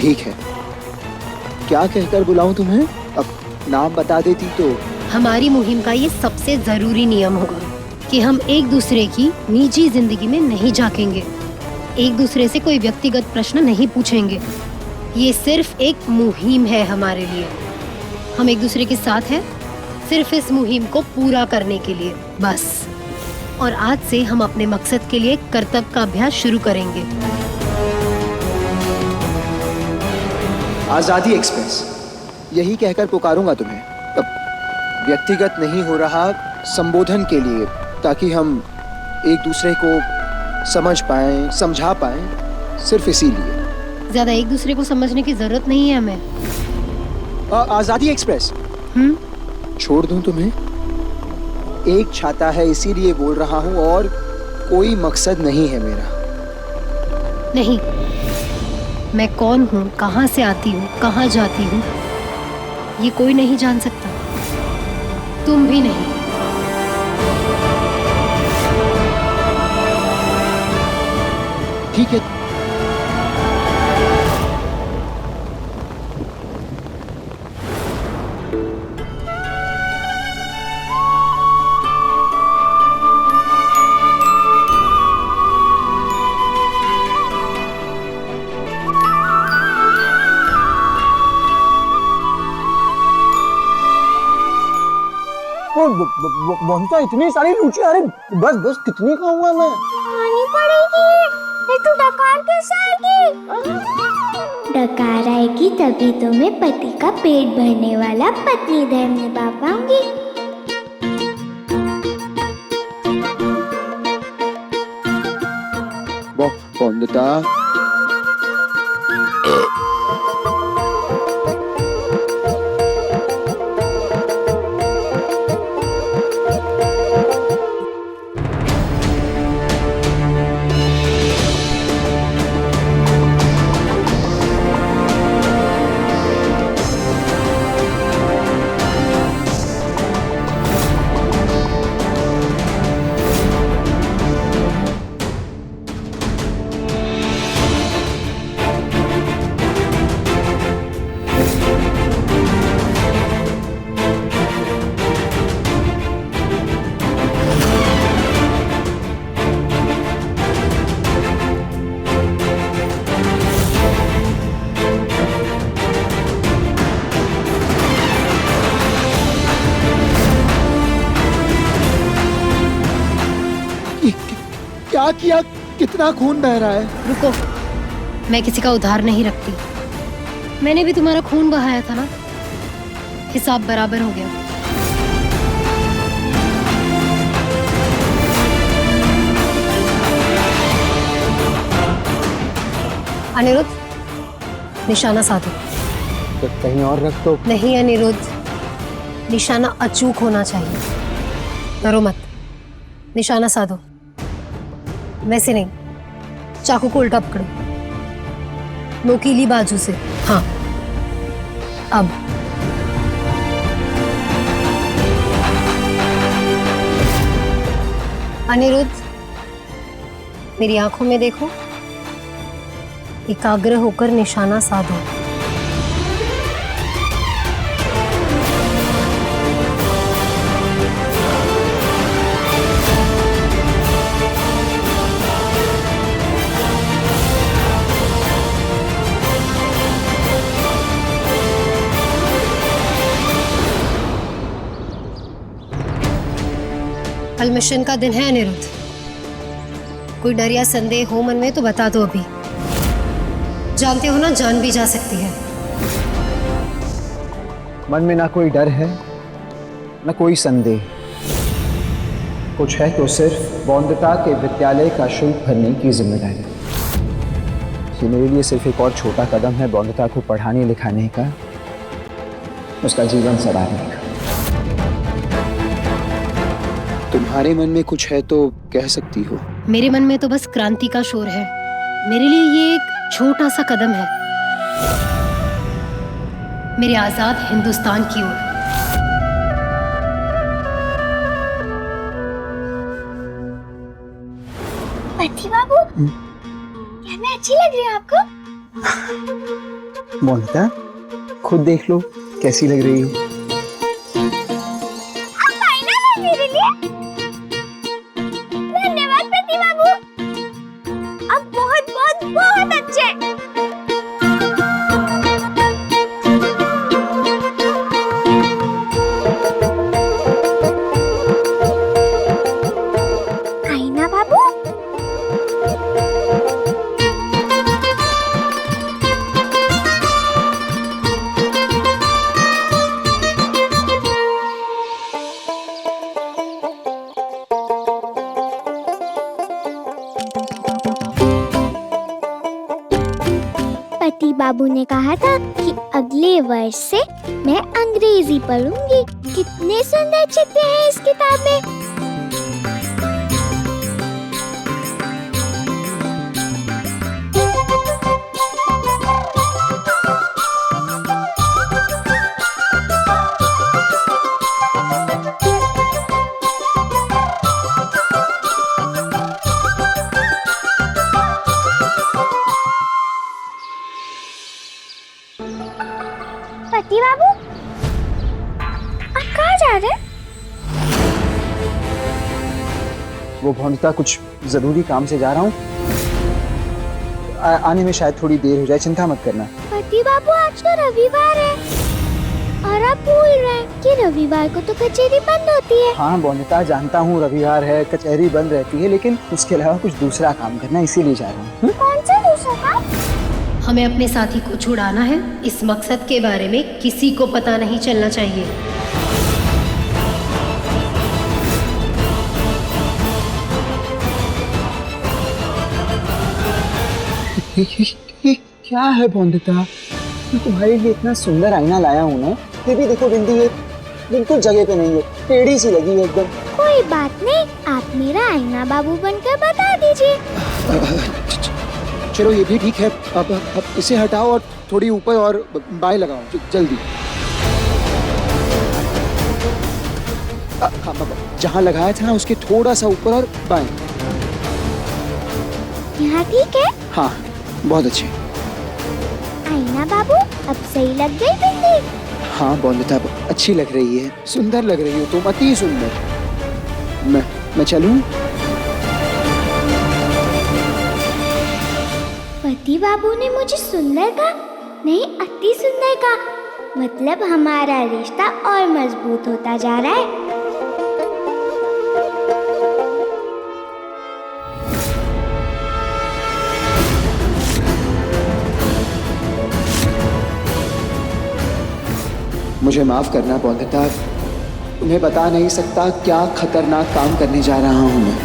ठीक है, क्या कहकर बुलाऊं तुम्हें? अब नाम बता देती तो। हमारी मुहिम का ये सबसे जरूरी नियम होगा कि हम एक दूसरे की निजी जिंदगी में नहीं झांकेंगे, एक दूसरे से कोई व्यक्तिगत प्रश्न नहीं पूछेंगे। ये सिर्फ एक मुहिम है हमारे लिए। हम एक दूसरे के साथ हैं सिर्फ इस मुहिम को पूरा करने के लिए, बस। और आज से हम अपने मकसद के लिए कर्तव्य का अभ्यास शुरू करेंगे। आजादी एक्सप्रेस, यही कहकर पुकारूंगा तुम्हें। अब व्यक्तिगत नहीं हो रहा, संबोधन के लिए, ताकि हम एक दूसरे को समझ पाएं, समझा पाएं, सिर्फ इसीलिए। ज्यादा एक दूसरे को समझने की जरूरत नहीं है हमें। आजादी एक्सप्रेस, छोड़ दूं तुम्हें? एक छाता है इसीलिए बोल रहा हूं, और कोई मकसद नहीं है मेरा। नहीं, मैं कौन हूँ, कहाँ से आती हूँ, कहाँ जाती हूँ, ये कोई नहीं जान सकता, तुम भी नहीं। ठीक है, बोलता इतनी सारी रुचि, अरे बस बस कितनी खाऊंगा मैं? खानी पड़ेगी। ये तो डकार कैसे आएगी? डकार आएगी तभी तो मैं पति का पेट भरने वाला पत्नी धर्म निभा पाऊंगी। बंदता, क्या किया? कितना खून बह रहा है? रुको, मैं किसी का उधार नहीं रखती। मैंने भी तुम्हारा खून बहाया था ना, हिसाब बराबर हो गया। अनिरुद्ध, निशाना साधो। तो कहीं और रख दो। नहीं अनिरुद्ध, निशाना अचूक होना चाहिए। डरो मत, निशाना साधो। वैसे नहीं, चाकू को उल्टा पकड़ो, नोकीली बाजू से। हाँ, अब अनिरुद्ध, मेरी आंखों में देखो, एकाग्र होकर निशाना साधो। कल मिशन का दिन है अनिरुद्ध, कोई डर या संदेह हो मन में तो बता दो अभी। जानते हो ना, जान भी जा सकती है। मन में ना कोई डर है, ना कोई संदेह। कुछ है तो सिर्फ बौंदता के विद्यालय का शुल्क भरने की जिम्मेदारी। ये मेरे लिए सिर्फ एक और छोटा कदम है बौंदता को पढ़ाने लिखाने का, उसका जीवन संवारने का। तुम्हारे मन में कुछ है तो कह सकती हो। मेरे मन में तो बस क्रांति का शोर है। मेरे लिए ये एक छोटा सा कदम है मेरे आजाद हिंदुस्तान की ओर। पति बाबू, क्या मैं अच्छी लग रही हूँ आपको? मोनिका, खुद देख लो कैसी लग रही हो। अब फाइनल है मेरे लिए। धन्यवाद पति बाबू, अब बहुत बहुत बहुत अच्छे। आईना बाबू, पति बाबू ने कहा था कि अगले वर्ष से मैं अंग्रेजी पढ़ूंगी। कितने सुंदर चित्र हैं इस किताब में। पति बाबू, आप कहाँ जा रहे हैं? वो भौमिता, कुछ जरूरी काम से जा रहा हूँ। आने में शायद थोड़ी देर हो जाए, चिंता मत करना। पति बाबू, आज तो रविवार है और आप भूल रहे हैं कि रविवार को तो कचहरी बंद होती है। हाँ भौमिता, जानता हूँ रविवार है, कचहरी बंद रहती है, लेकिन उसके अलावा कुछ दूसरा काम करना, इसीलिए जा रहा हूँ। कौन सा दूसरा काम? हमें अपने साथी को छुड़ाना है। इस मकसद के बारे में किसी को पता नहीं चलना चाहिए। ये क्या है भौमिता? मैं तुम्हारे लिए इतना सुंदर आईना लाया हूँ ना, फिर भी देखो बिंदी ये बिल्कुल जगह पे नहीं है, टेढ़ी सी लगी है एकदम। कोई बात नहीं, आप मेरा आईना बाबू बनकर बता दीजिए। चलो ये भी ठीक है। अब इसे हटाओ और थोड़ी ऊपर और बाएं लगाओ जल्दी। हाँ, जहाँ लगाया था ना उसके थोड़ा सा ऊपर और बाएं। यहाँ ठीक है? हाँ, बहुत अच्छे। आईना बाबू, अब सही लग गई बिंदी? हाँ बौंदिता, अच्छी लग रही है, सुंदर लग रही हो तुम, अति सुंदर। मैं चलूं? पति बाबू ने मुझे सुंदर कहा, नहीं अति सुंदर कहा। मतलब हमारा रिश्ता और मजबूत होता जा रहा है। मुझे माफ करना बौंदिता, तुम्हें बता नहीं सकता क्या खतरनाक काम करने जा रहा हूँ मैं।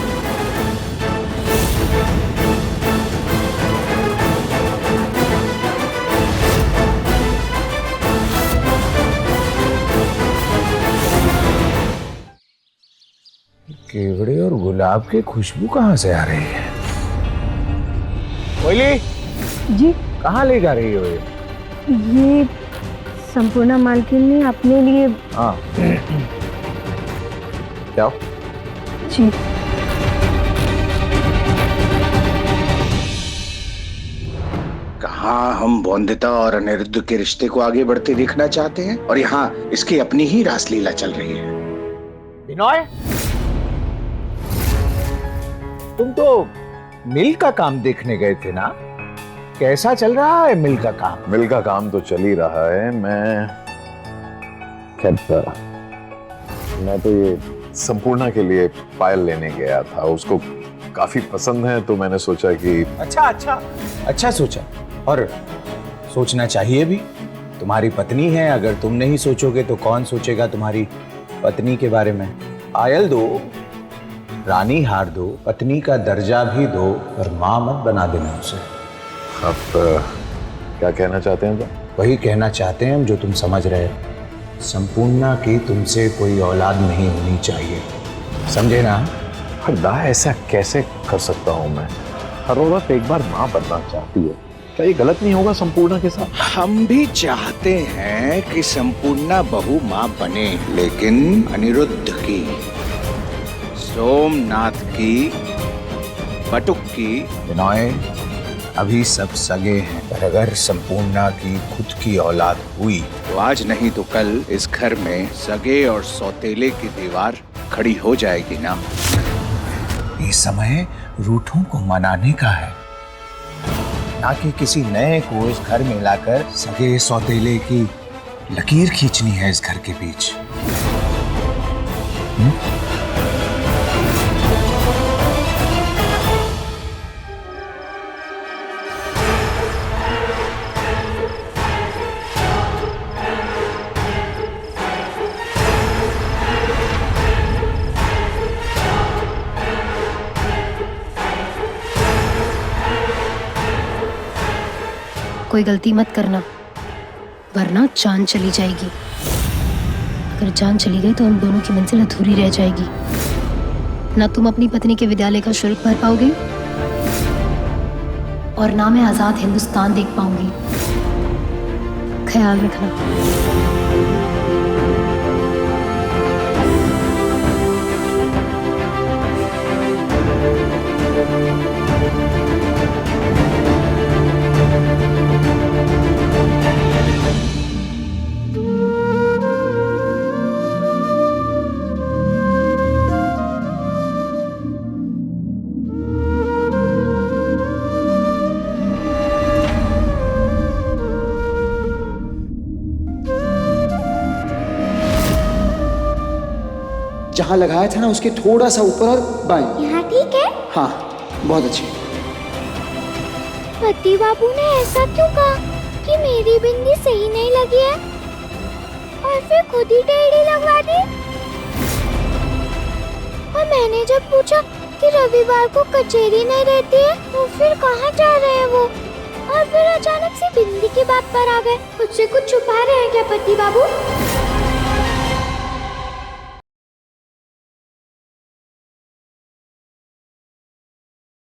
केवड़े और गुलाब की खुशबू कहाँ से आ रही है? कोयली जी, कहाँ ले जा रही हो ये? ये संपूर्णा मालकिन ने अपने लिए। हाँ, जाओ। जी, कहाँ हम बौंदिता और अनिरुद्ध के रिश्ते को आगे बढ़ते देखना चाहते हैं और यहाँ इसकी अपनी ही रासलीला चल रही है। बिनोय, तुम तो मिल का काम देखने गए थे ना? कैसा चल रहा है मिल का काम? मिल का काम तो चल ही रहा है। मैं तो ये संपूर्णा के लिए पायल लेने गया था, उसको काफी पसंद है, तो मैंने सोचा कि अच्छा सोचा, और सोचना चाहिए भी। तुम्हारी पत्नी है, अगर तुम नहीं सोचोगे तो कौन सोचेगा तुम्हारी पत्नी के बारे में? पायल दो, रानी हार दो, पत्नी का दर्जा भी दो, पर मां मत बना देना उसे। आप क्या कहना चाहते हैं? वही कहना चाहते हैं जो तुम समझ रहे हो। संपूर्णा की तुमसे कोई औलाद नहीं होनी चाहिए, समझे ना? हरदा, ऐसा कैसे कर सकता हूँ मैं? हर औरत एक बार माँ बनना चाहती है, क्या ये गलत नहीं होगा संपूर्णा के साथ? हम भी चाहते हैं कि संपूर्णा बहू माँ बने, लेकिन अनिरुद्ध की, सोमनाथ की, बटुक की। बिनोय, अभी सब सगे हैं, और अगर संपूर्णा की खुद की औलाद हुई तो आज नहीं तो कल इस घर में सगे और सौतेले की दीवार खड़ी हो जाएगी ना। ये समय रूठों को मनाने का है, ना कि किसी नए को इस घर में लाकर सगे सौतेले की लकीर खींचनी है इस घर के बीच। कोई गलती मत करना, वरना जान चली जाएगी। अगर जान चली गई तो हम दोनों की मंजिल अधूरी रह जाएगी। ना तुम अपनी पत्नी के विद्यालय का शुल्क भर पाओगे और ना मैं आजाद हिंदुस्तान देख पाऊंगी। ख्याल रखना। जहां लगाया था ना उसके थोड़ा सा ऊपर और बाएं। यहाँ ठीक है? हाँ, बहुत अच्छी। पति बाबू ने ऐसा क्यों कहा कि मेरी बिंदी सही नहीं लगी है और फिर खुद ही टेढ़ी लगवा दी? और मैंने जब पूछा कि रविवार को कचेरी नहीं रहती है तो फिर कहाँ जा रहे हैं वो, और फिर अचानक से बिंदी की बात पर आ गए। मुझसे कुछ छुपा रहे हैं क्या पति बाबू?